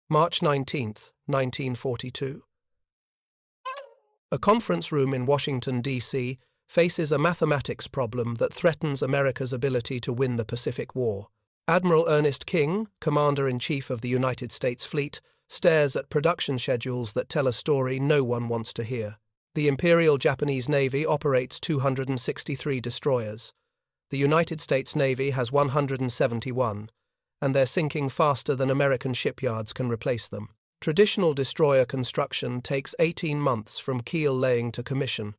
March 19th, 1942. A conference room in Washington, D.C. faces a mathematics problem that threatens America's ability to win the Pacific War. Admiral Ernest King, Commander-in-Chief of the United States Fleet, stares at production schedules that tell a story no one wants to hear. The Imperial Japanese Navy operates 263 destroyers. The United States Navy has 171, and they're sinking faster than American shipyards can replace them. Traditional destroyer construction takes 18 months from keel laying to commission.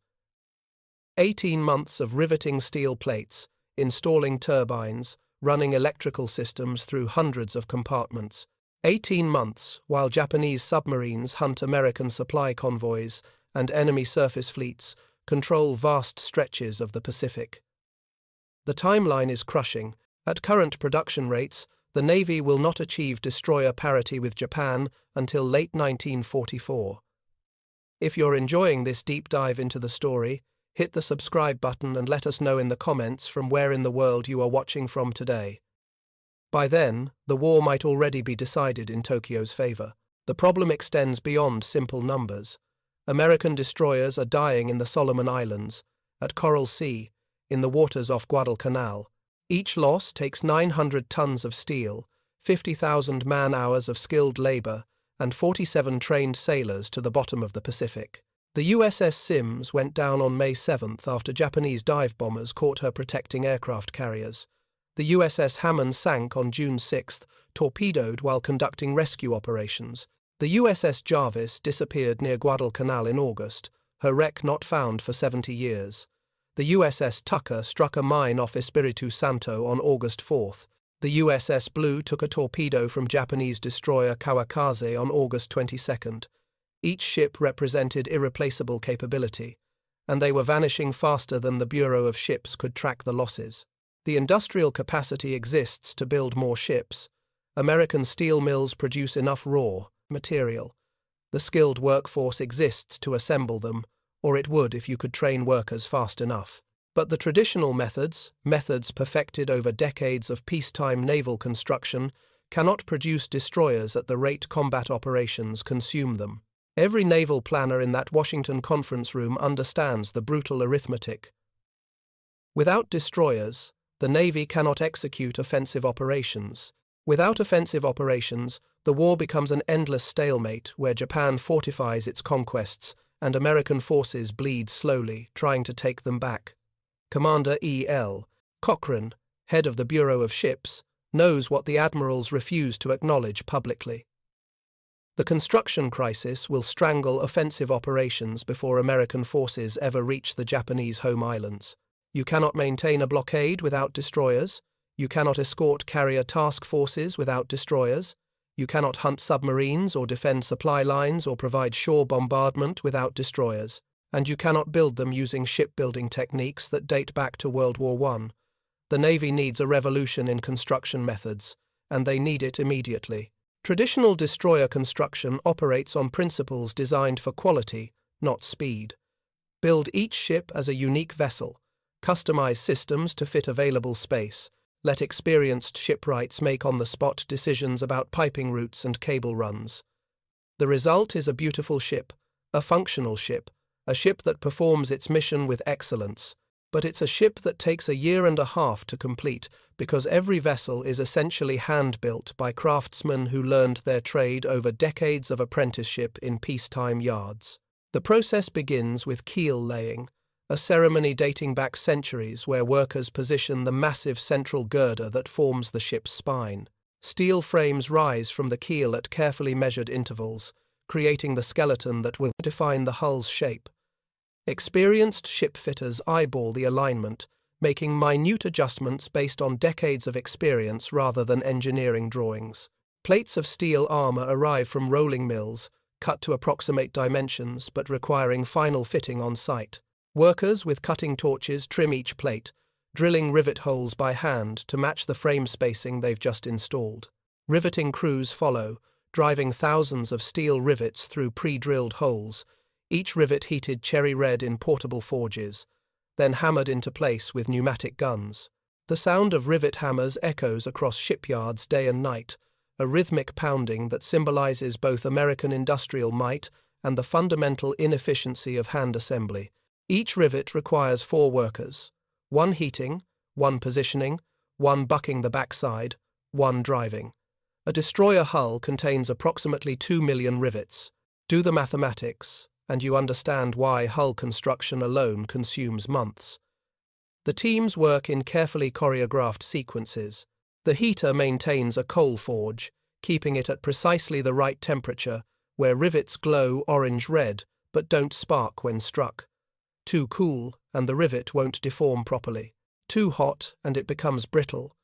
18 months of riveting steel plates, installing turbines, running electrical systems through hundreds of compartments. 18 months while Japanese submarines hunt American supply convoys and enemy surface fleets control vast stretches of the Pacific. The timeline is crushing. At current production rates, the Navy will not achieve destroyer parity with Japan until late 1944. If you're enjoying this deep dive into the story, hit the subscribe button and let us know in the comments from where in the world you are watching from today. By then, the war might already be decided in Tokyo's favor. The problem extends beyond simple numbers. American destroyers are dying in the Solomon Islands, at Coral Sea, in the waters off Guadalcanal. Each loss takes 900 tons of steel, 50,000 man-hours of skilled labor, and 47 trained sailors to the bottom of the Pacific. The USS Sims went down on May 7th after Japanese dive bombers caught her protecting aircraft carriers. The USS Hammond sank on June 6th, torpedoed while conducting rescue operations. The USS Jarvis disappeared near Guadalcanal in August, her wreck not found for 70 years. The USS Tucker struck a mine off Espiritu Santo on August 4th. The USS Blue took a torpedo from Japanese destroyer Kawakaze on August 22nd. Each ship represented irreplaceable capability, and they were vanishing faster than the Bureau of Ships could track the losses. The industrial capacity exists to build more ships. American steel mills produce enough raw material. The skilled workforce exists to assemble them, or it would if you could train workers fast enough. But the traditional methods perfected over decades of peacetime naval construction, cannot produce destroyers at the rate combat operations consume them. Every naval planner in that Washington conference room understands the brutal arithmetic. Without destroyers, the Navy cannot execute offensive operations. Without offensive operations, the war becomes an endless stalemate where Japan fortifies its conquests and American forces bleed slowly, trying to take them back. Commander E.L. Cochrane, head of the Bureau of Ships, knows what the admirals refuse to acknowledge publicly. The construction crisis will strangle offensive operations before American forces ever reach the Japanese home islands. You cannot maintain a blockade without destroyers. You cannot escort carrier task forces without destroyers. You cannot hunt submarines or defend supply lines or provide shore bombardment without destroyers. And you cannot build them using shipbuilding techniques that date back to World War I. The Navy needs a revolution in construction methods, and they need it immediately. Traditional destroyer construction operates on principles designed for quality, not speed. Build each ship as a unique vessel. Customize systems to fit available space. Let experienced shipwrights make on-the-spot decisions about piping routes and cable runs. The result is a beautiful ship, a functional ship, a ship that performs its mission with excellence. But it's a ship that takes 1.5 years to complete because every vessel is essentially hand-built by craftsmen who learned their trade over decades of apprenticeship in peacetime yards. The process begins with keel laying, a ceremony dating back centuries where workers position the massive central girder that forms the ship's spine. Steel frames rise from the keel at carefully measured intervals, creating the skeleton that will define the hull's shape. Experienced shipfitters eyeball the alignment, making minute adjustments based on decades of experience rather than engineering drawings. Plates of steel armor arrive from rolling mills, cut to approximate dimensions but requiring final fitting on site. Workers with cutting torches trim each plate, drilling rivet holes by hand to match the frame spacing they've just installed. Riveting crews follow, driving thousands of steel rivets through pre-drilled holes, each rivet heated cherry red in portable forges, then hammered into place with pneumatic guns. The sound of rivet hammers echoes across shipyards day and night, a rhythmic pounding that symbolizes both American industrial might and the fundamental inefficiency of hand assembly. Each rivet requires 4 workers, 1 heating, 1 positioning, 1 bucking the backside, 1 driving. A destroyer hull contains approximately 2 million rivets. Do the mathematics, and you understand why hull construction alone consumes months. The teams work in carefully choreographed sequences. The heater maintains a coal forge, keeping it at precisely the right temperature, where rivets glow orange-red but don't spark when struck. Too cool, and the rivet won't deform properly. Too hot, and it becomes brittle.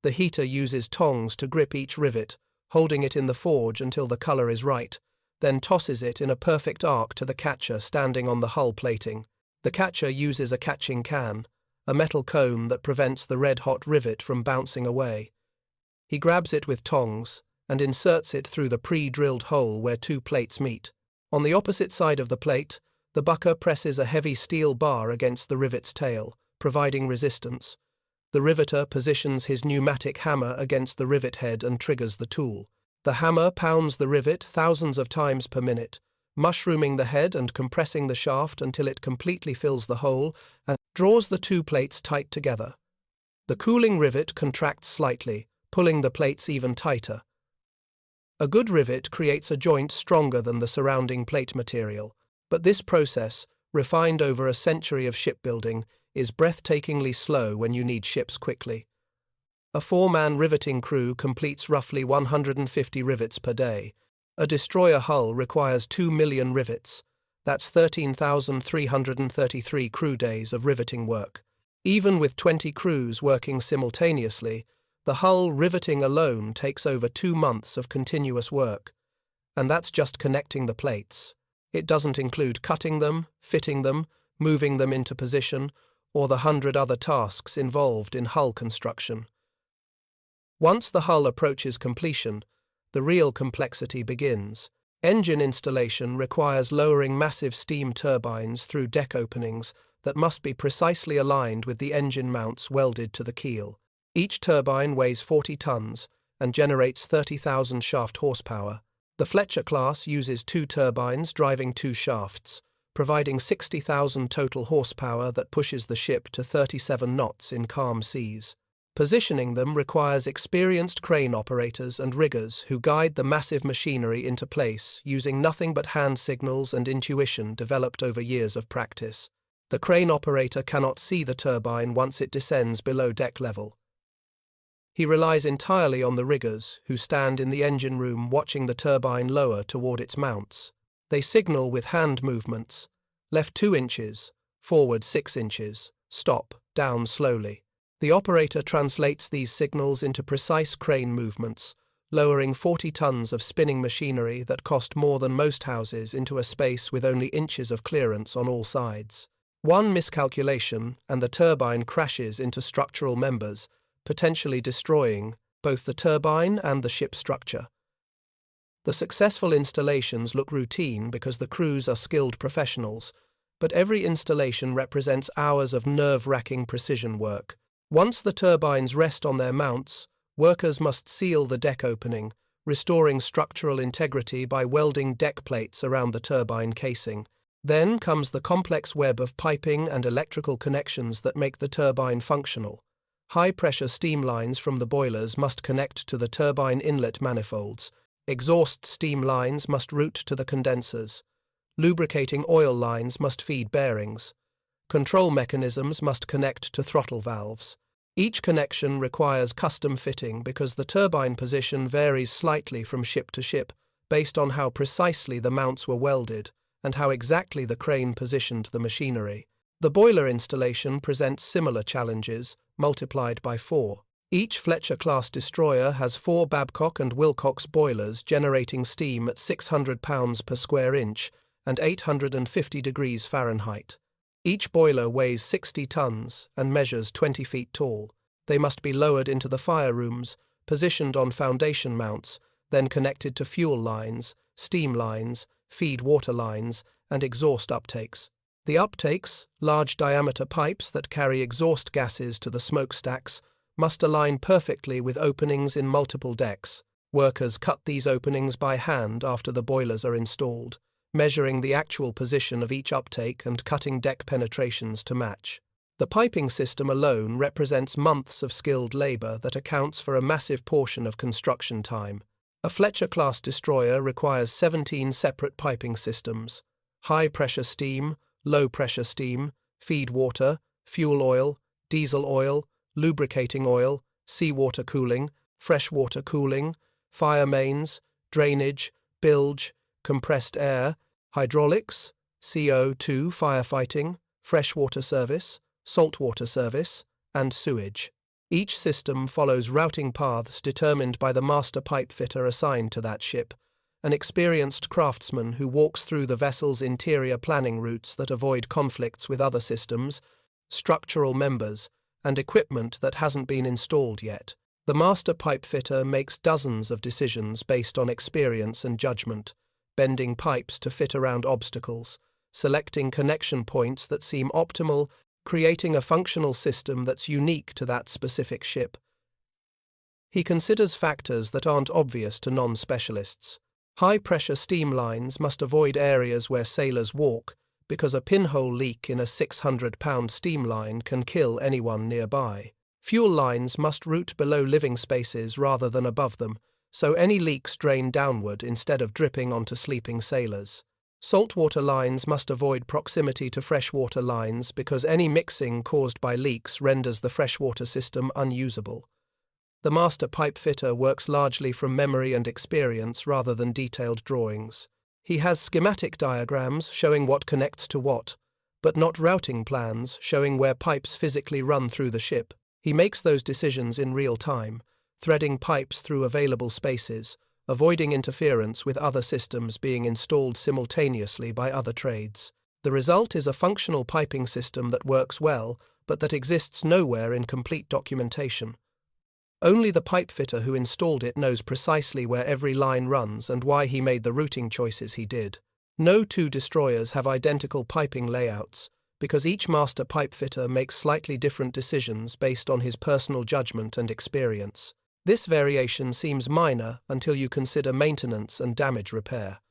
The heater uses tongs to grip each rivet, holding it in the forge until the color is right, then tosses it in a perfect arc to the catcher standing on the hull plating. The catcher uses a catching can, a metal cone that prevents the red-hot rivet from bouncing away. He grabs it with tongs and inserts it through the pre-drilled hole where 2 plates meet. On the opposite side of the plate, the bucker presses a heavy steel bar against the rivet's tail, providing resistance. The riveter positions his pneumatic hammer against the rivet head and triggers the tool. The hammer pounds the rivet thousands of times per minute, mushrooming the head and compressing the shaft until it completely fills the hole and draws the 2 plates tight together. The cooling rivet contracts slightly, pulling the plates even tighter. A good rivet creates a joint stronger than the surrounding plate material, but this process, refined over a century of shipbuilding, is breathtakingly slow when you need ships quickly. A 4-man riveting crew completes roughly 150 rivets per day. A destroyer hull requires 2 million rivets. That's 13,333 crew days of riveting work. Even with 20 crews working simultaneously, the hull riveting alone takes over 2 months of continuous work. And that's just connecting the plates. It doesn't include cutting them, fitting them, moving them into position, or the 100 other tasks involved in hull construction. Once the hull approaches completion, the real complexity begins. Engine installation requires lowering massive steam turbines through deck openings that must be precisely aligned with the engine mounts welded to the keel. Each turbine weighs 40 tons and generates 30,000 shaft horsepower. The Fletcher class uses 2 turbines driving 2 shafts, providing 60,000 total horsepower that pushes the ship to 37 knots in calm seas. Positioning them requires experienced crane operators and riggers who guide the massive machinery into place using nothing but hand signals and intuition developed over years of practice. The crane operator cannot see the turbine once it descends below deck level. He relies entirely on the riggers who stand in the engine room watching the turbine lower toward its mounts. They signal with hand movements: left 2 inches, forward 6 inches, stop, down slowly. The operator translates these signals into precise crane movements, lowering 40 tons of spinning machinery that cost more than most houses into a space with only inches of clearance on all sides. One miscalculation and the turbine crashes into structural members, potentially destroying both the turbine and the ship structure. The successful installations look routine because the crews are skilled professionals, but every installation represents hours of nerve-wracking precision work. Once the turbines rest on their mounts, workers must seal the deck opening, restoring structural integrity by welding deck plates around the turbine casing. Then comes the complex web of piping and electrical connections that make the turbine functional. High-pressure steam lines from the boilers must connect to the turbine inlet manifolds. Exhaust steam lines must route to the condensers. Lubricating oil lines must feed bearings. Control mechanisms must connect to throttle valves. Each connection requires custom fitting because the turbine position varies slightly from ship to ship based on how precisely the mounts were welded and how exactly the crane positioned the machinery. The boiler installation presents similar challenges, multiplied by 4. Each Fletcher-class destroyer has 4 Babcock and Wilcox boilers generating steam at 600 pounds per square inch and 850 degrees Fahrenheit. Each boiler weighs 60 tons and measures 20 feet tall. They must be lowered into the fire rooms, positioned on foundation mounts, then connected to fuel lines, steam lines, feed water lines, and exhaust uptakes. The uptakes, large diameter pipes that carry exhaust gases to the smokestacks, must align perfectly with openings in multiple decks. Workers cut these openings by hand after the boilers are installed, measuring the actual position of each uptake and cutting deck penetrations to match. The piping system alone represents months of skilled labor that accounts for a massive portion of construction time. A Fletcher-class destroyer requires 17 separate piping systems: high-pressure steam, low-pressure steam, feed water, fuel oil, diesel oil, lubricating oil, seawater cooling, freshwater cooling, fire mains, drainage, bilge, compressed air, hydraulics, CO2 firefighting, freshwater service, saltwater service, and sewage. Each system follows routing paths determined by the master pipe fitter assigned to that ship, an experienced craftsman who walks through the vessel's interior planning routes that avoid conflicts with other systems, structural members, and equipment that hasn't been installed yet. The master pipe fitter makes dozens of decisions based on experience and judgment, bending pipes to fit around obstacles, selecting connection points that seem optimal, creating a functional system that's unique to that specific ship. He considers factors that aren't obvious to non-specialists. High-pressure steam lines must avoid areas where sailors walk because a pinhole leak in a 600-pound steam line can kill anyone nearby. Fuel lines must route below living spaces rather than above them, so any leaks drain downward instead of dripping onto sleeping sailors. Saltwater lines must avoid proximity to freshwater lines because any mixing caused by leaks renders the freshwater system unusable. The master pipe fitter works largely from memory and experience rather than detailed drawings. He has schematic diagrams showing what connects to what, but not routing plans showing where pipes physically run through the ship. He makes those decisions in real time, threading pipes through available spaces, avoiding interference with other systems being installed simultaneously by other trades. The result is a functional piping system that works well, but that exists nowhere in complete documentation. Only the pipe fitter who installed it knows precisely where every line runs and why he made the routing choices he did. No two destroyers have identical piping layouts, because each master pipe fitter makes slightly different decisions based on his personal judgment and experience. This variation seems minor until you consider maintenance and damage repair.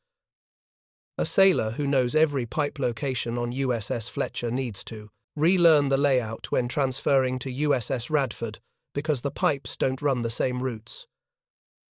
A sailor who knows every pipe location on USS Fletcher needs to relearn the layout when transferring to USS Radford because the pipes don't run the same routes.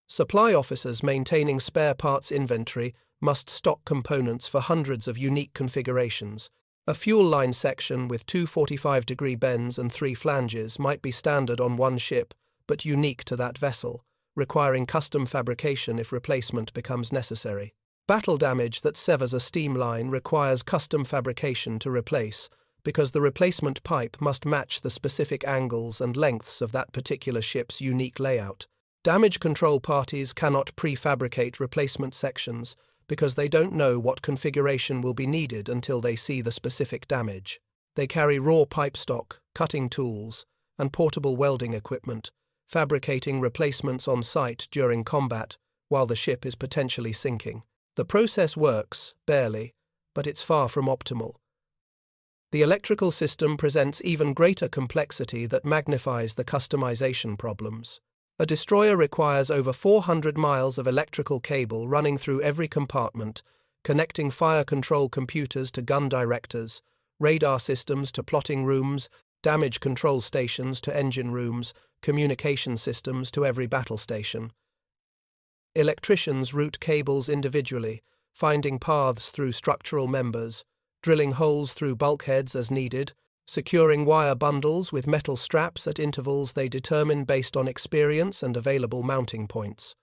Supply officers maintaining spare parts inventory must stock components for hundreds of unique configurations. A fuel line section with two 45-degree bends and 3 flanges might be standard on one ship, but unique to that vessel, requiring custom fabrication if replacement becomes necessary. Battle damage that severs a steam line requires custom fabrication to replace, because the replacement pipe must match the specific angles and lengths of that particular ship's unique layout. Damage control parties cannot prefabricate replacement sections because they don't know what configuration will be needed until they see the specific damage. They carry raw pipe stock, cutting tools, and portable welding equipment, fabricating replacements on site during combat while the ship is potentially sinking. The process works, barely, but it's far from optimal. The electrical system presents even greater complexity that magnifies the customization problems. A destroyer requires over 400 miles of electrical cable running through every compartment, connecting fire control computers to gun directors, radar systems to plotting rooms, damage control stations to engine rooms, communication systems to every battle station. Electricians route cables individually, finding paths through structural members, drilling holes through bulkheads as needed, securing wire bundles with metal straps at intervals they determine based on experience and available mounting points.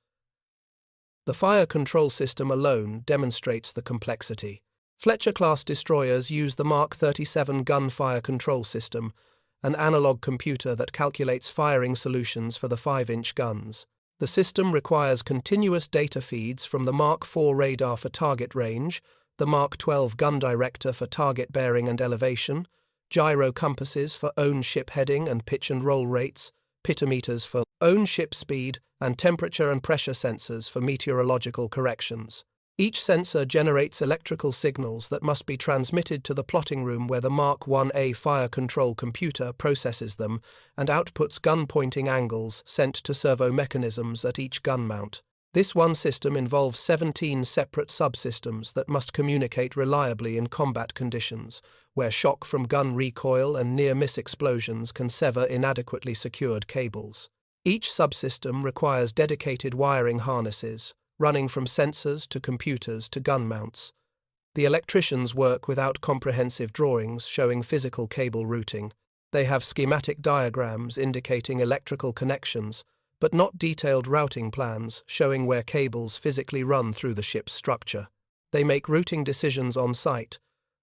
The fire control system alone demonstrates the complexity. Fletcher-class destroyers use the Mark 37 gun fire control system, an analog computer that calculates firing solutions for the 5-inch guns. The system requires continuous data feeds from the Mark 4 radar for target range, the Mark 12 gun director for target bearing and elevation, gyro compasses for own ship heading and pitch and roll rates, pitometers for own ship speed, and temperature and pressure sensors for meteorological corrections. Each sensor generates electrical signals that must be transmitted to the plotting room where the Mark 1A fire control computer processes them and outputs gun pointing angles sent to servo mechanisms at each gun mount. This one system involves 17 separate subsystems that must communicate reliably in combat conditions, where shock from gun recoil and near-miss explosions can sever inadequately secured cables. Each subsystem requires dedicated wiring harnesses, running from sensors to computers to gun mounts. The electricians work without comprehensive drawings showing physical cable routing. They have schematic diagrams indicating electrical connections, but not detailed routing plans showing where cables physically run through the ship's structure. They make routing decisions on site,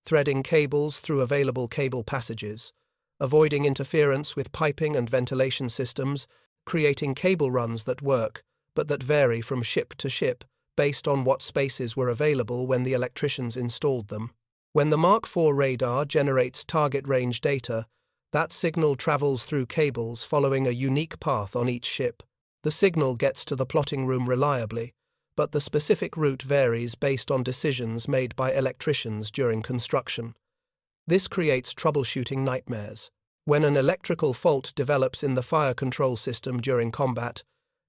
threading cables through available cable passages, avoiding interference with piping and ventilation systems, creating cable runs that work, but that vary from ship to ship based on what spaces were available when the electricians installed them. When the Mark IV radar generates target range data, that signal travels through cables following a unique path on each ship. The signal gets to the plotting room reliably, but the specific route varies based on decisions made by electricians during construction. This creates troubleshooting nightmares. When an electrical fault develops in the fire control system during combat,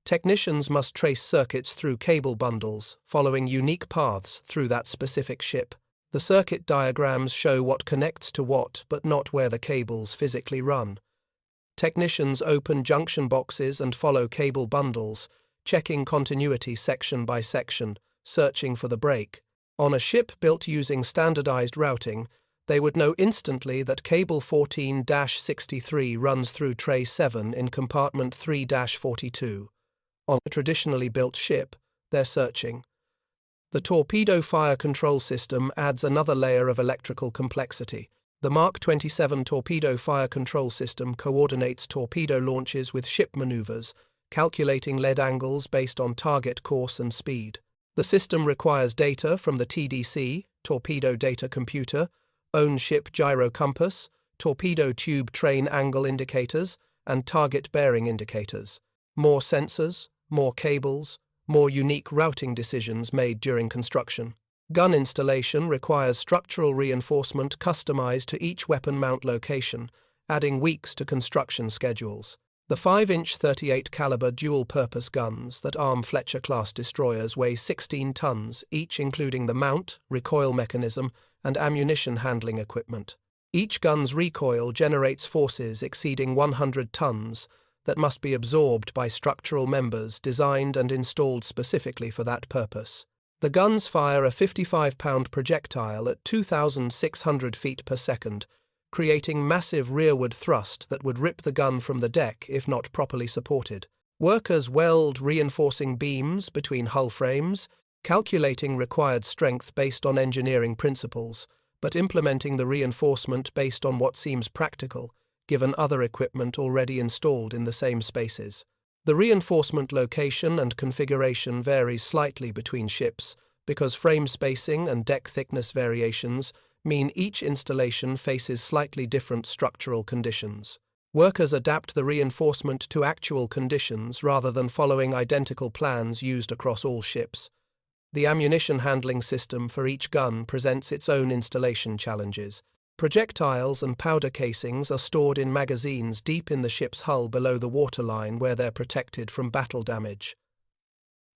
technicians must trace circuits through cable bundles, following unique paths through that specific ship. The circuit diagrams show what connects to what, but not where the cables physically run. Technicians open junction boxes and follow cable bundles, checking continuity section by section, searching for the break. On a ship built using standardized routing, they would know instantly that cable 14-63 runs through tray 7 in compartment 3-42. On a traditionally built ship, they're searching. The torpedo fire control system adds another layer of electrical complexity. The Mark 27 torpedo fire control system coordinates torpedo launches with ship maneuvers, calculating lead angles based on target course and speed. The system requires data from the TDC, torpedo data computer, own ship gyro compass, torpedo tube train angle indicators, and target bearing indicators. More sensors, more cables, more unique routing decisions made during construction. Gun installation requires structural reinforcement customized to each weapon mount location, adding weeks to construction schedules. The 5-inch 38 caliber dual-purpose guns that arm Fletcher-class destroyers weigh 16 tons, each including the mount, recoil mechanism, and ammunition handling equipment. Each gun's recoil generates forces exceeding 100 tons, that must be absorbed by structural members designed and installed specifically for that purpose. The guns fire a 55-pound projectile at 2,600 feet per second, creating massive rearward thrust that would rip the gun from the deck if not properly supported. Workers weld reinforcing beams between hull frames, calculating required strength based on engineering principles, but implementing the reinforcement based on what seems practical, given other equipment already installed in the same spaces. The reinforcement location and configuration varies slightly between ships because frame spacing and deck thickness variations mean each installation faces slightly different structural conditions. Workers adapt the reinforcement to actual conditions rather than following identical plans used across all ships. The ammunition handling system for each gun presents its own installation challenges. Projectiles and powder casings are stored in magazines deep in the ship's hull below the waterline where they're protected from battle damage.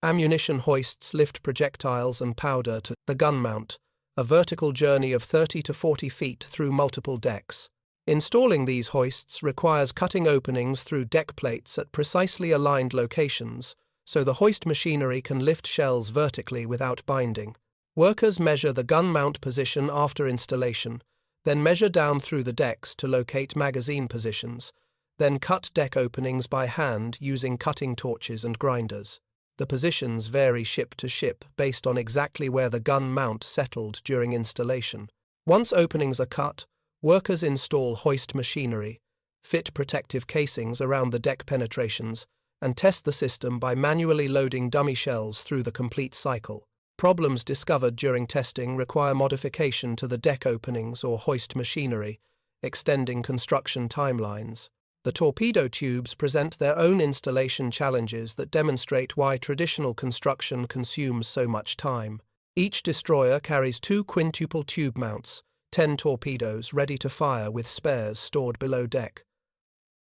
Ammunition hoists lift projectiles and powder to the gun mount, a vertical journey of 30 to 40 feet through multiple decks. Installing these hoists requires cutting openings through deck plates at precisely aligned locations, so the hoist machinery can lift shells vertically without binding. Workers measure the gun mount position after installation, then measure down through the decks to locate magazine positions, then cut deck openings by hand using cutting torches and grinders. The positions vary ship to ship based on exactly where the gun mount settled during installation. Once openings are cut, workers install hoist machinery, fit protective casings around the deck penetrations, and test the system by manually loading dummy shells through the complete cycle. Problems discovered during testing require modification to the deck openings or hoist machinery, extending construction timelines. The torpedo tubes present their own installation challenges that demonstrate why traditional construction consumes so much time. Each destroyer carries 2 quintuple tube mounts, 10 torpedoes ready to fire with spares stored below deck.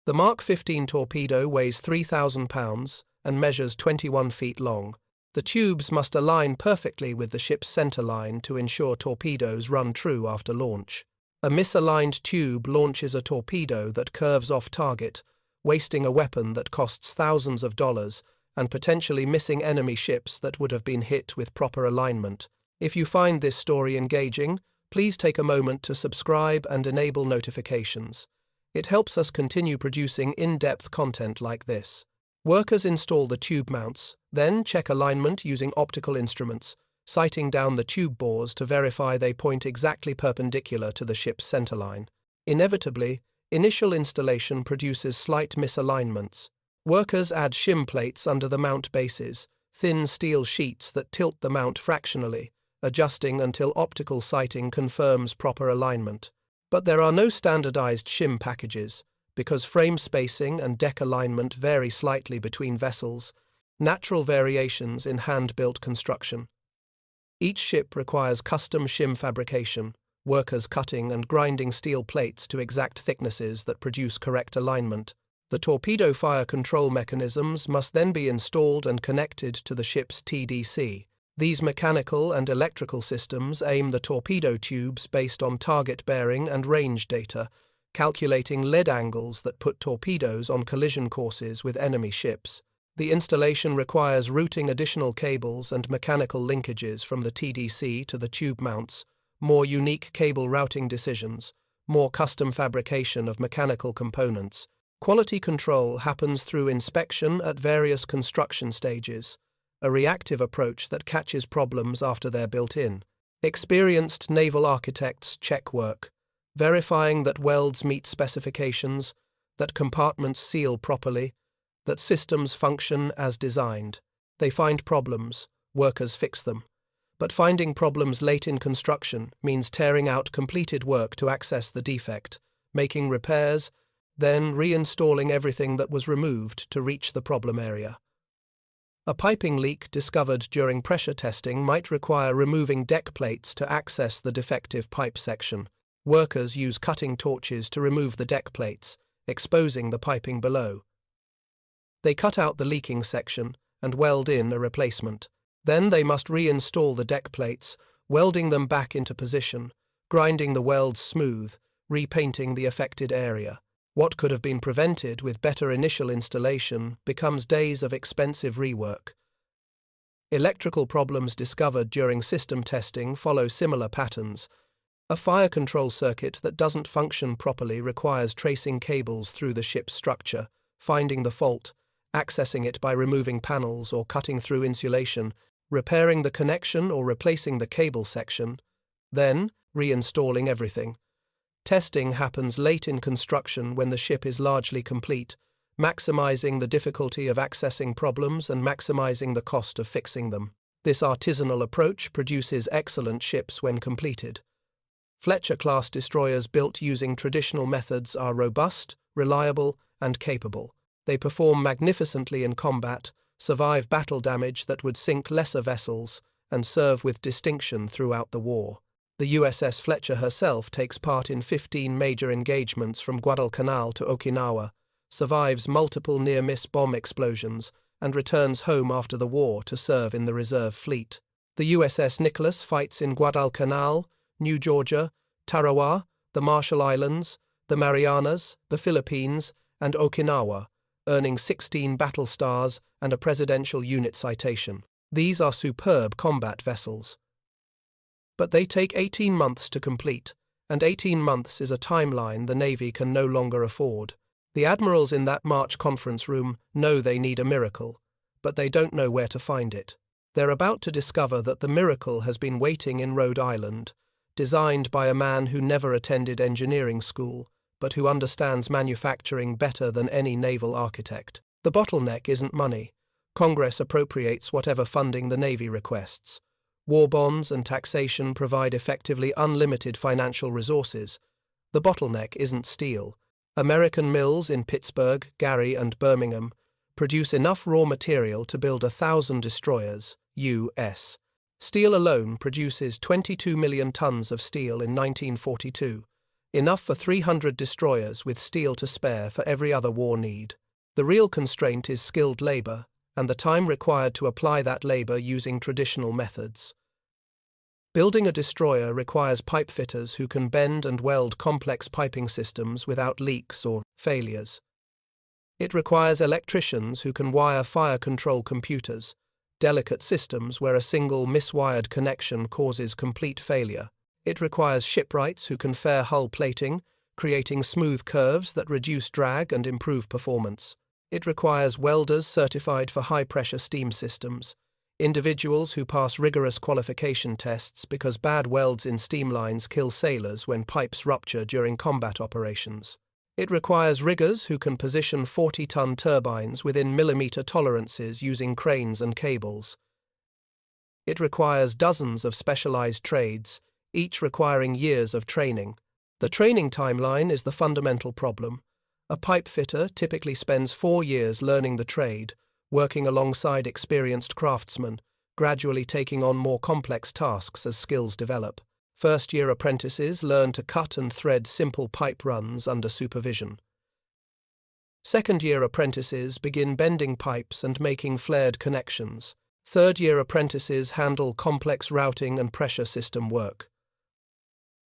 The Mark 15 torpedo weighs 3,000 pounds and measures 21 feet long. The tubes must align perfectly with the ship's center line to ensure torpedoes run true after launch. A misaligned tube launches a torpedo that curves off target, wasting a weapon that costs thousands of dollars and potentially missing enemy ships that would have been hit with proper alignment. If you find this story engaging, please take a moment to subscribe and enable notifications. It helps us continue producing in-depth content like this. Workers install the tube mounts, then check alignment using optical instruments, sighting down the tube bores to verify they point exactly perpendicular to the ship's centerline. Inevitably, initial installation produces slight misalignments. Workers add shim plates under the mount bases, thin steel sheets that tilt the mount fractionally, adjusting until optical sighting confirms proper alignment. But there are no standardized shim packages, because frame spacing and deck alignment vary slightly between vessels, natural variations in hand-built construction. Each ship requires custom shim fabrication, workers cutting and grinding steel plates to exact thicknesses that produce correct alignment. The torpedo fire control mechanisms must then be installed and connected to the ship's TDC. These mechanical and electrical systems aim the torpedo tubes based on target bearing and range data, calculating lead angles that put torpedoes on collision courses with enemy ships. The installation requires routing additional cables and mechanical linkages from the TDC to the tube mounts, more unique cable routing decisions, more custom fabrication of mechanical components. Quality control happens through inspection at various construction stages, a reactive approach that catches problems after they're built in. Experienced naval architects check work, verifying that welds meet specifications, that compartments seal properly, that systems function as designed. They find problems, workers fix them. But finding problems late in construction means tearing out completed work to access the defect, making repairs, then reinstalling everything that was removed to reach the problem area. A piping leak discovered during pressure testing might require removing deck plates to access the defective pipe section. Workers use cutting torches to remove the deck plates, exposing the piping below. They cut out the leaking section and weld in a replacement. Then they must reinstall the deck plates, welding them back into position, grinding the welds smooth, repainting the affected area. What could have been prevented with better initial installation becomes days of expensive rework. Electrical problems discovered during system testing follow similar patterns. A fire control circuit that doesn't function properly requires tracing cables through the ship's structure, finding the fault, accessing it by removing panels or cutting through insulation, repairing the connection or replacing the cable section, then reinstalling everything. Testing happens late in construction when the ship is largely complete, maximizing the difficulty of accessing problems and maximizing the cost of fixing them. This artisanal approach produces excellent ships when completed. Fletcher-class destroyers built using traditional methods are robust, reliable, and capable. They perform magnificently in combat, survive battle damage that would sink lesser vessels, and serve with distinction throughout the war. The USS Fletcher herself takes part in 15 major engagements from Guadalcanal to Okinawa, survives multiple near-miss bomb explosions, and returns home after the war to serve in the reserve fleet. The USS Nicholas fights in Guadalcanal, New Georgia, Tarawa, the Marshall Islands, the Marianas, the Philippines, and Okinawa, earning 16 battle stars and a Presidential Unit citation. These are superb combat vessels. But they take 18 months to complete, and 18 months is a timeline the Navy can no longer afford. The admirals in that March conference room know they need a miracle, but they don't know where to find it. They're about to discover that the miracle has been waiting in Rhode Island, designed by a man who never attended engineering school, but who understands manufacturing better than any naval architect. The bottleneck isn't money. Congress appropriates whatever funding the Navy requests. War bonds and taxation provide effectively unlimited financial resources. The bottleneck isn't steel. American mills in Pittsburgh, Gary, and Birmingham produce enough raw material to build 1,000 destroyers, U.S. Steel alone produces 22 million tons of steel in 1942, enough for 300 destroyers with steel to spare for every other war need. The real constraint is skilled labor, and the time required to apply that labor using traditional methods. Building a destroyer requires pipe fitters who can bend and weld complex piping systems without leaks or failures. It requires electricians who can wire fire control computers, delicate systems where a single miswired connection causes complete failure. It requires shipwrights who can fair hull plating, creating smooth curves that reduce drag and improve performance. It requires welders certified for high-pressure steam systems, individuals who pass rigorous qualification tests because bad welds in steam lines kill sailors when pipes rupture during combat operations. It requires riggers who can position 40-ton turbines within millimeter tolerances using cranes and cables. It requires dozens of specialized trades, each requiring years of training. The training timeline is the fundamental problem. A pipe fitter typically spends 4 years learning the trade, working alongside experienced craftsmen, gradually taking on more complex tasks as skills develop. First-year apprentices learn to cut and thread simple pipe runs under supervision. Second-year apprentices begin bending pipes and making flared connections. Third-year apprentices handle complex routing and pressure system work.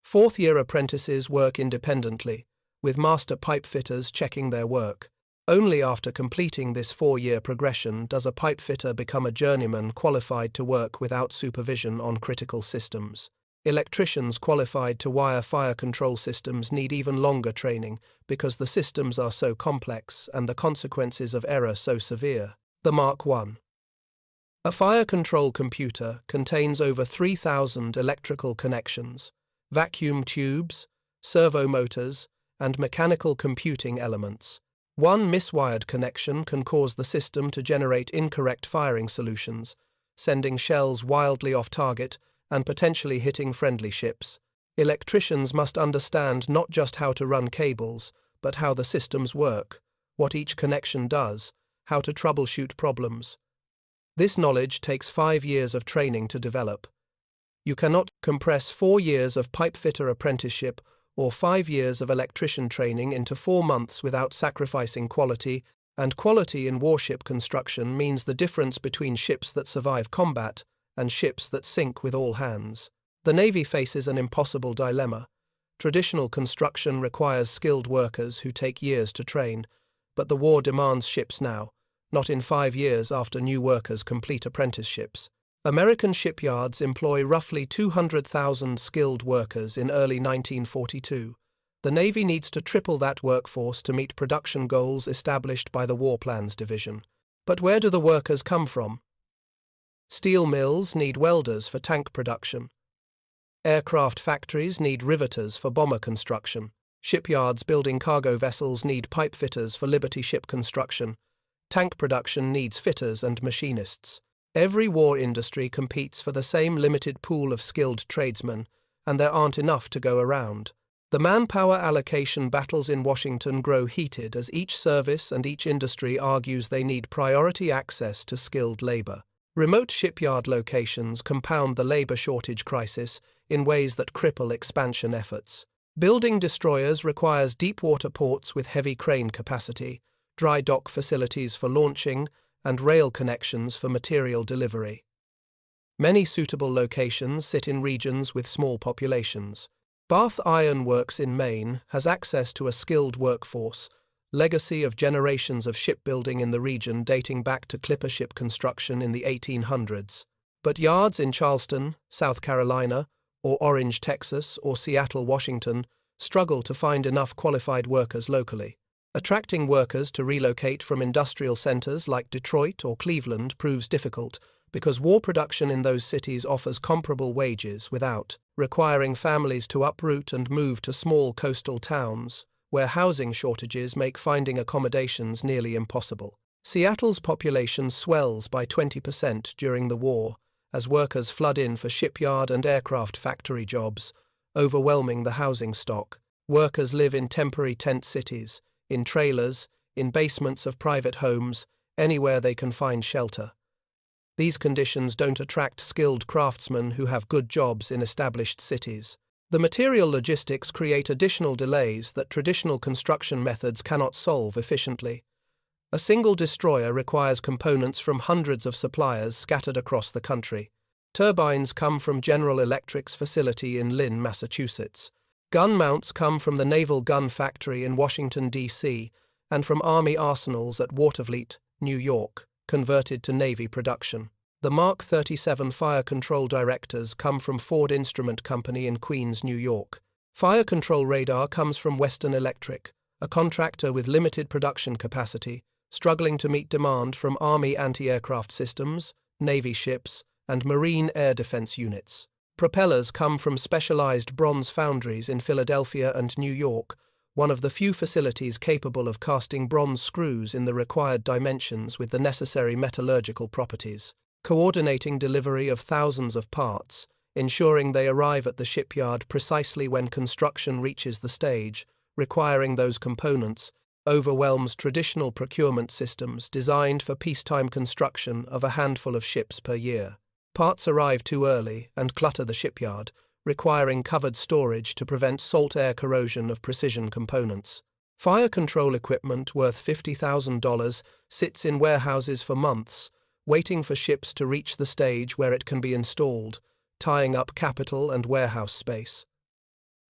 Fourth-year apprentices work independently, with master pipe fitters checking their work. Only after completing this 4-year progression does a pipe fitter become a journeyman qualified to work without supervision on critical systems. Electricians qualified to wire fire control systems need even longer training because the systems are so complex and the consequences of error so severe. The Mark I. A fire control computer contains over 3,000 electrical connections, vacuum tubes, servo motors, and mechanical computing elements. One miswired connection can cause the system to generate incorrect firing solutions, sending shells wildly off target and potentially hitting friendly ships. Electricians must understand not just how to run cables, but how the systems work, what each connection does, how to troubleshoot problems. This knowledge takes 5 years of training to develop. You cannot compress 4 years of pipe fitter apprenticeship or 5 years of electrician training into 4 months without sacrificing quality, and quality in warship construction means the difference between ships that survive combat and ships that sink with all hands. The Navy faces an impossible dilemma. Traditional construction requires skilled workers who take years to train, but the war demands ships now, not in 5 years after new workers complete apprenticeships. American shipyards employ roughly 200,000 skilled workers in early 1942. The Navy needs to triple that workforce to meet production goals established by the War Plans Division. But where do the workers come from? Steel mills need welders for tank production. Aircraft factories need riveters for bomber construction. Shipyards building cargo vessels need pipe fitters for Liberty ship construction. Tank production needs fitters and machinists. Every war industry competes for the same limited pool of skilled tradesmen, and there aren't enough to go around. The manpower allocation battles in Washington grow heated as each service and each industry argues they need priority access to skilled labor. Remote shipyard locations compound the labor shortage crisis in ways that cripple expansion efforts. Building destroyers requires deep-water ports with heavy crane capacity, dry dock facilities for launching, and rail connections for material delivery. Many suitable locations sit in regions with small populations. Bath Iron Works in Maine has access to a skilled workforce, legacy of generations of shipbuilding in the region dating back to clipper ship construction in the 1800s. But yards in Charleston, South Carolina, or Orange, Texas, or Seattle, Washington, struggle to find enough qualified workers locally. Attracting workers to relocate from industrial centers like Detroit or Cleveland proves difficult because war production in those cities offers comparable wages without requiring families to uproot and move to small coastal towns where housing shortages make finding accommodations nearly impossible. Seattle's population swells by 20% during the war as workers flood in for shipyard and aircraft factory jobs, overwhelming the housing stock. Workers live in temporary tent cities, in trailers, in basements of private homes, anywhere they can find shelter. These conditions don't attract skilled craftsmen who have good jobs in established cities. The material logistics create additional delays that traditional construction methods cannot solve efficiently. A single destroyer requires components from hundreds of suppliers scattered across the country. Turbines come from General Electric's facility in Lynn, Massachusetts. Gun mounts come from the Naval Gun Factory in Washington, D.C., and from Army arsenals at Watervliet, New York, converted to Navy production. The Mark 37 fire control directors come from Ford Instrument Company in Queens, New York. Fire control radar comes from Western Electric, a contractor with limited production capacity, struggling to meet demand from Army anti-aircraft systems, Navy ships, and Marine air defense units. Propellers come from specialized bronze foundries in Philadelphia and New York, one of the few facilities capable of casting bronze screws in the required dimensions with the necessary metallurgical properties, coordinating delivery of thousands of parts, ensuring they arrive at the shipyard precisely when construction reaches the stage, requiring those components, overwhelms traditional procurement systems designed for peacetime construction of a handful of ships per year. Parts arrive too early and clutter the shipyard, requiring covered storage to prevent salt air corrosion of precision components. Fire control equipment worth $50,000 sits in warehouses for months, waiting for ships to reach the stage where it can be installed, tying up capital and warehouse space.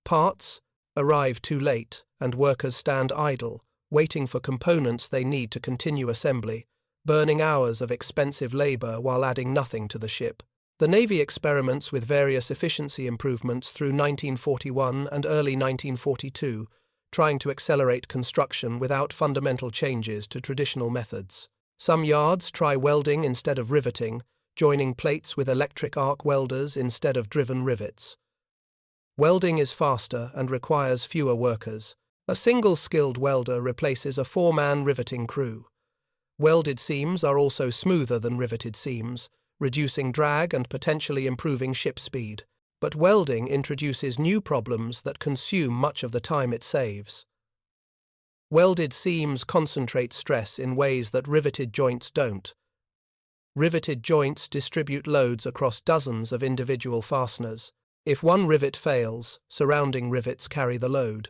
Parts arrive too late, and workers stand idle, waiting for components they need to continue assembly, burning hours of expensive labor while adding nothing to the ship. The Navy experiments with various efficiency improvements through 1941 and early 1942, trying to accelerate construction without fundamental changes to traditional methods. Some yards try welding instead of riveting, joining plates with electric arc welders instead of driven rivets. Welding is faster and requires fewer workers. A single skilled welder replaces a four-man riveting crew. Welded seams are also smoother than riveted seams, reducing drag and potentially improving ship speed. But welding introduces new problems that consume much of the time it saves. Welded seams concentrate stress in ways that riveted joints don't. Riveted joints distribute loads across dozens of individual fasteners. If one rivet fails, surrounding rivets carry the load.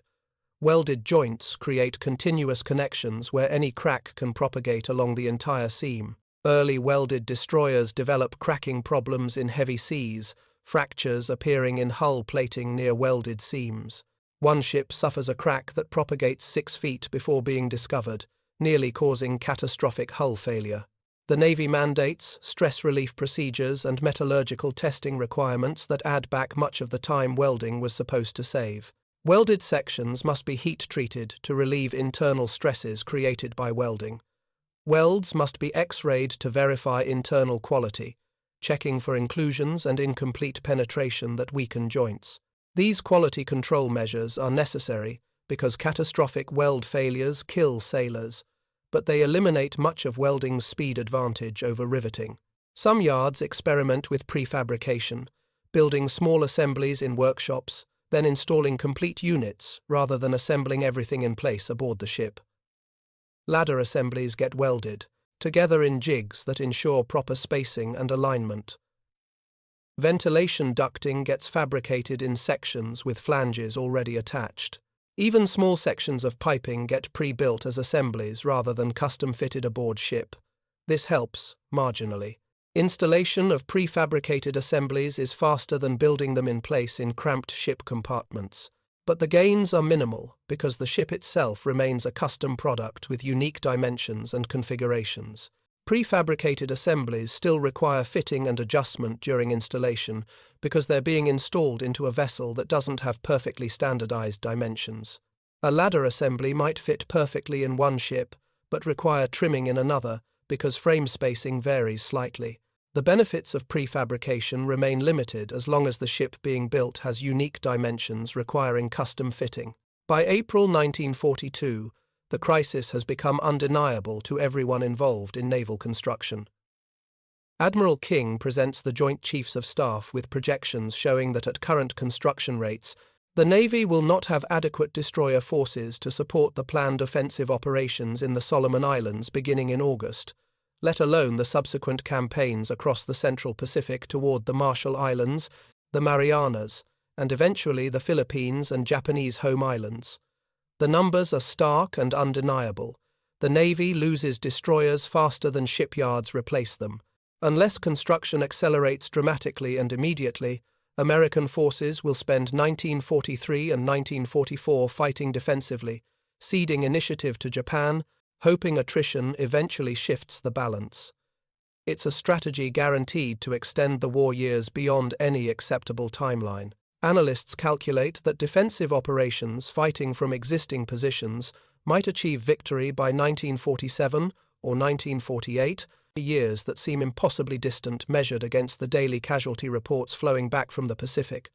Welded joints create continuous connections where any crack can propagate along the entire seam. Early welded destroyers develop cracking problems in heavy seas, fractures appearing in hull plating near welded seams. One ship suffers a crack that propagates 6 feet before being discovered, nearly causing catastrophic hull failure. The Navy mandates stress relief procedures and metallurgical testing requirements that add back much of the time welding was supposed to save. Welded sections must be heat-treated to relieve internal stresses created by welding. Welds must be X-rayed to verify internal quality, checking for inclusions and incomplete penetration that weaken joints. These quality control measures are necessary because catastrophic weld failures kill sailors, but they eliminate much of welding's speed advantage over riveting. Some yards experiment with prefabrication, building small assemblies in workshops, then installing complete units rather than assembling everything in place aboard the ship. Ladder assemblies get welded, together in jigs that ensure proper spacing and alignment. Ventilation ducting gets fabricated in sections with flanges already attached. Even small sections of piping get pre-built as assemblies rather than custom-fitted aboard ship. This helps, marginally. Installation of prefabricated assemblies is faster than building them in place in cramped ship compartments. But the gains are minimal because the ship itself remains a custom product with unique dimensions and configurations. Prefabricated assemblies still require fitting and adjustment during installation because they're being installed into a vessel that doesn't have perfectly standardized dimensions. A ladder assembly might fit perfectly in one ship, but require trimming in another because frame spacing varies slightly. The benefits of prefabrication remain limited as long as the ship being built has unique dimensions requiring custom fitting. By April 1942, the crisis has become undeniable to everyone involved in naval construction. Admiral King presents the Joint Chiefs of Staff with projections showing that at current construction rates, the Navy will not have adequate destroyer forces to support the planned offensive operations in the Solomon Islands beginning in August, let alone the subsequent campaigns across the Central Pacific toward the Marshall Islands, the Marianas, and eventually the Philippines and Japanese home islands. The numbers are stark and undeniable. The Navy loses destroyers faster than shipyards replace them. Unless construction accelerates dramatically and immediately, American forces will spend 1943 and 1944 fighting defensively, ceding initiative to Japan, hoping attrition eventually shifts the balance. It's a strategy guaranteed to extend the war years beyond any acceptable timeline. Analysts calculate that defensive operations fighting from existing positions might achieve victory by 1947 or 1948, years that seem impossibly distant measured against the daily casualty reports flowing back from the Pacific.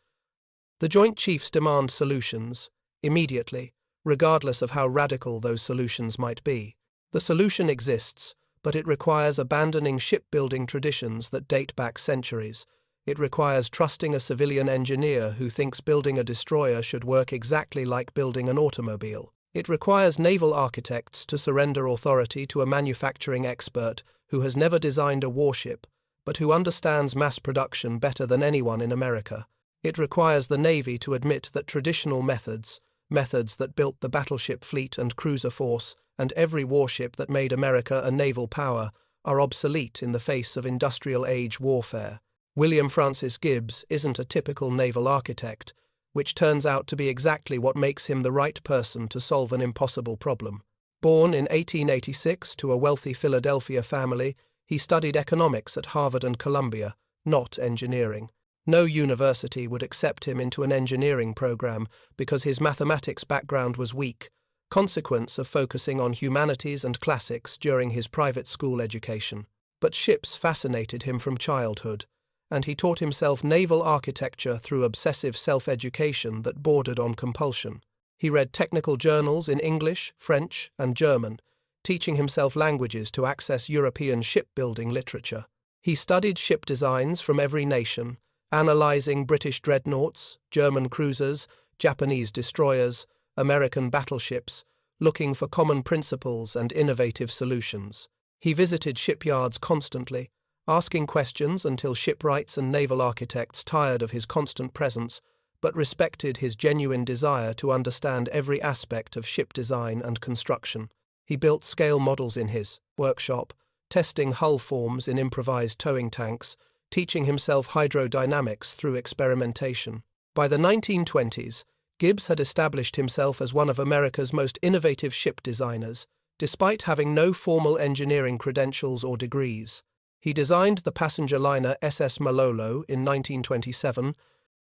The Joint Chiefs demand solutions, immediately, regardless of how radical those solutions might be. The solution exists, but it requires abandoning shipbuilding traditions that date back centuries. It requires trusting a civilian engineer who thinks building a destroyer should work exactly like building an automobile. It requires naval architects to surrender authority to a manufacturing expert who has never designed a warship, but who understands mass production better than anyone in America. It requires the Navy to admit that traditional methods that built the battleship fleet and cruiser force, and every warship that made America a naval power, are obsolete in the face of industrial-age warfare. William Francis Gibbs isn't a typical naval architect, which turns out to be exactly what makes him the right person to solve an impossible problem. Born in 1886 to a wealthy Philadelphia family, he studied economics at Harvard and Columbia, not engineering. No university would accept him into an engineering program because his mathematics background was weak, consequence of focusing on humanities and classics during his private school education. But ships fascinated him from childhood, and he taught himself naval architecture through obsessive self-education that bordered on compulsion. He read technical journals in English, French, and German, teaching himself languages to access European shipbuilding literature. He studied ship designs from every nation, analyzing British dreadnoughts, German cruisers, Japanese destroyers, American battleships, looking for common principles and innovative solutions. He visited shipyards constantly, asking questions until shipwrights and naval architects tired of his constant presence, but respected his genuine desire to understand every aspect of ship design and construction. He built scale models in his workshop, testing hull forms in improvised towing tanks, teaching himself hydrodynamics through experimentation. By the 1920s, Gibbs had established himself as one of America's most innovative ship designers, despite having no formal engineering credentials or degrees. He designed the passenger liner SS Malolo in 1927,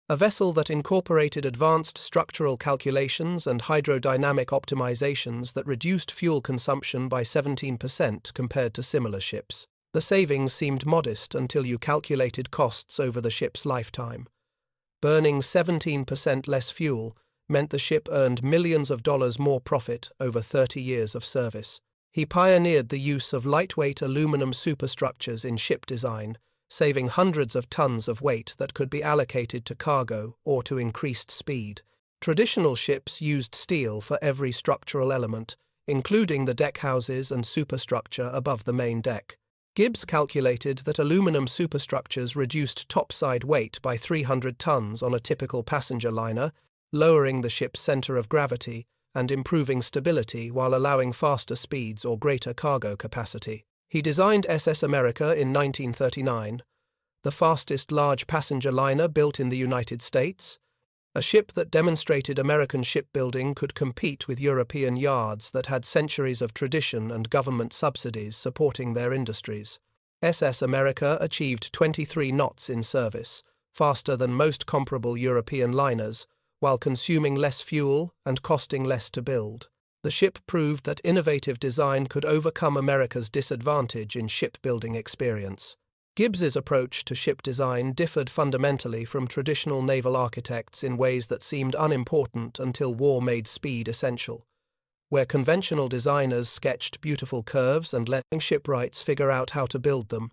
a vessel that incorporated advanced structural calculations and hydrodynamic optimizations that reduced fuel consumption by 17% compared to similar ships. The savings seemed modest until you calculated costs over the ship's lifetime. Burning 17% less fuel meant the ship earned millions of dollars more profit over 30 years of service. He pioneered the use of lightweight aluminum superstructures in ship design, saving hundreds of tons of weight that could be allocated to cargo or to increased speed. Traditional ships used steel for every structural element, including the deckhouses and superstructure above the main deck. Gibbs calculated that aluminum superstructures reduced topside weight by 300 tons on a typical passenger liner, lowering the ship's center of gravity and improving stability while allowing faster speeds or greater cargo capacity. He designed SS America in 1939, the fastest large passenger liner built in the United States, a ship that demonstrated American shipbuilding could compete with European yards that had centuries of tradition and government subsidies supporting their industries. SS America achieved 23 knots in service, faster than most comparable European liners, while consuming less fuel and costing less to build. The ship proved that innovative design could overcome America's disadvantage in shipbuilding experience. Gibbs's approach to ship design differed fundamentally from traditional naval architects in ways that seemed unimportant until war made speed essential. Where conventional designers sketched beautiful curves and let shipwrights figure out how to build them,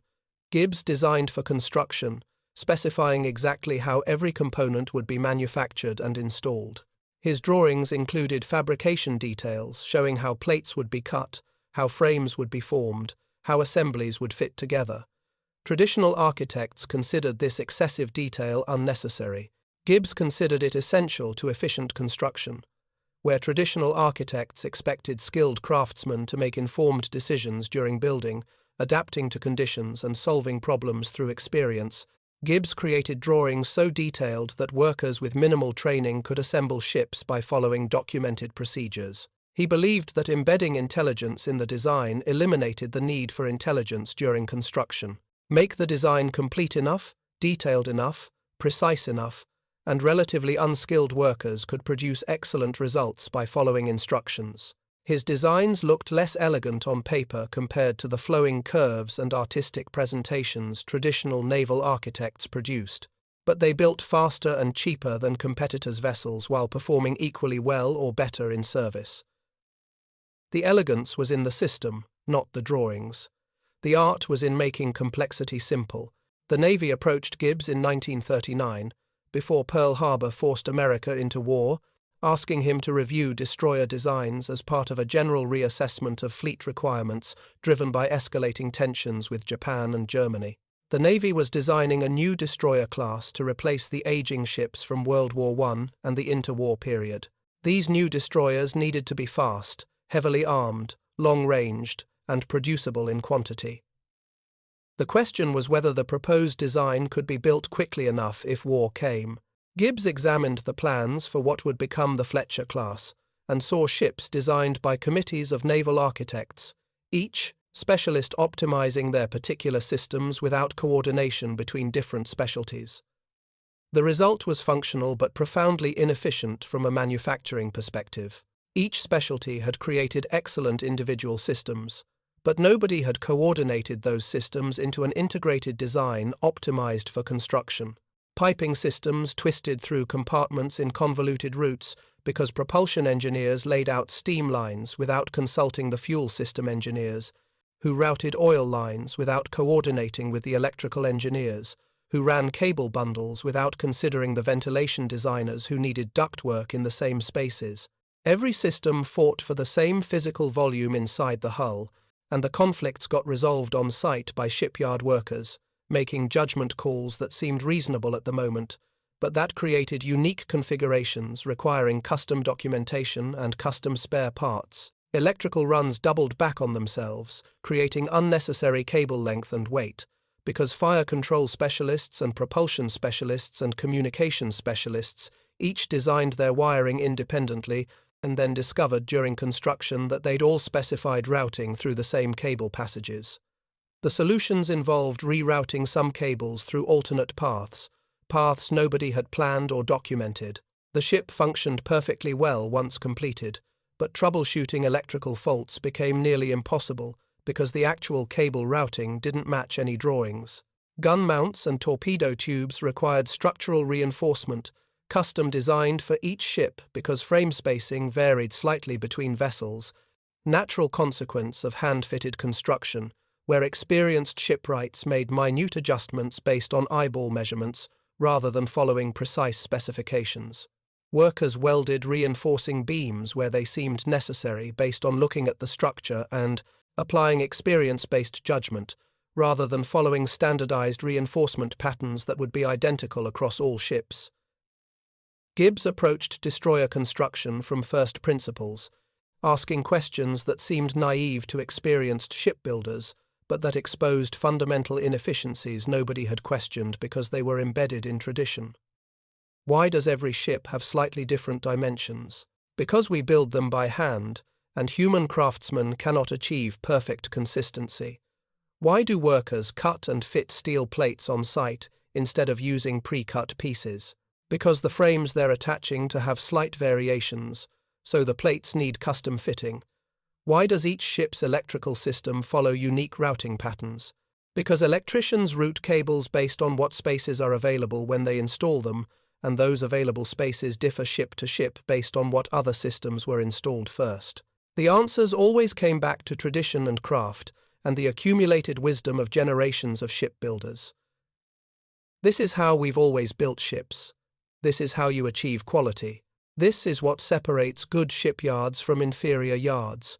Gibbs designed for construction, specifying exactly how every component would be manufactured and installed. His drawings included fabrication details showing how plates would be cut, how frames would be formed, how assemblies would fit together. Traditional architects considered this excessive detail unnecessary. Gibbs considered it essential to efficient construction. where traditional architects expected skilled craftsmen to make informed decisions during building, adapting to conditions and solving problems through experience, Gibbs created drawings so detailed that workers with minimal training could assemble ships by following documented procedures. He believed that embedding intelligence in the design eliminated the need for intelligence during construction. Make the design complete enough, detailed enough, precise enough, and relatively unskilled workers could produce excellent results by following instructions. His designs looked less elegant on paper compared to the flowing curves and artistic presentations traditional naval architects produced, but they built faster and cheaper than competitors' vessels while performing equally well or better in service. The elegance was in the system, not the drawings. The art was in making complexity simple. The Navy approached Gibbs in 1939, before Pearl Harbor forced America into war, asking him to review destroyer designs as part of a general reassessment of fleet requirements driven by escalating tensions with Japan and Germany. The Navy was designing a new destroyer class to replace the aging ships from World War I and the interwar period. These new destroyers needed to be fast, heavily armed, long-ranged, and producible in quantity. The question was whether the proposed design could be built quickly enough if war came. Gibbs examined the plans for what would become the Fletcher class and saw ships designed by committees of naval architects, each specialist optimizing their particular systems without coordination between different specialties. The result was functional but profoundly inefficient from a manufacturing perspective. Each specialty had created excellent individual systems, but nobody had coordinated those systems into an integrated design optimized for construction. Piping systems twisted through compartments in convoluted routes because propulsion engineers laid out steam lines without consulting the fuel system engineers, who routed oil lines without coordinating with the electrical engineers, who ran cable bundles without considering the ventilation designers who needed ductwork in the same spaces. Every system fought for the same physical volume inside the hull, and the conflicts got resolved on site by shipyard workers, making judgment calls that seemed reasonable at the moment, but that created unique configurations requiring custom documentation and custom spare parts. Electrical runs doubled back on themselves, creating unnecessary cable length and weight, because fire control specialists and propulsion specialists and communication specialists each designed their wiring independently and then discovered during construction that they'd all specified routing through the same cable passages. The solutions involved rerouting some cables through alternate paths nobody had planned or documented. The ship functioned perfectly well once completed, but troubleshooting electrical faults became nearly impossible because the actual cable routing didn't match any drawings. Gun mounts and torpedo tubes required structural reinforcement, custom designed for each ship because frame spacing varied slightly between vessels, natural consequence of hand-fitted construction, where experienced shipwrights made minute adjustments based on eyeball measurements rather than following precise specifications. Workers welded reinforcing beams where they seemed necessary based on looking at the structure and applying experience-based judgment, rather than following standardized reinforcement patterns that would be identical across all ships. Gibbs approached destroyer construction from first principles, asking questions that seemed naive to experienced shipbuilders, but that exposed fundamental inefficiencies nobody had questioned because they were embedded in tradition. Why does every ship have slightly different dimensions? Because we build them by hand, and human craftsmen cannot achieve perfect consistency. Why do workers cut and fit steel plates on site instead of using pre-cut pieces? Because the frames they're attaching to have slight variations, so the plates need custom fitting. Why does each ship's electrical system follow unique routing patterns? Because electricians route cables based on what spaces are available when they install them, and those available spaces differ ship to ship based on what other systems were installed first. The answers always came back to tradition and craft, and the accumulated wisdom of generations of shipbuilders. This is how we've always built ships. This is how you achieve quality. This is what separates good shipyards from inferior yards.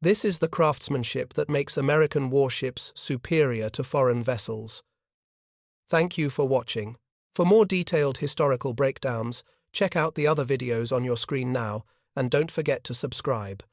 This is the craftsmanship that makes American warships superior to foreign vessels. Thank you for watching. For more detailed historical breakdowns, check out the other videos on your screen now, and don't forget to subscribe.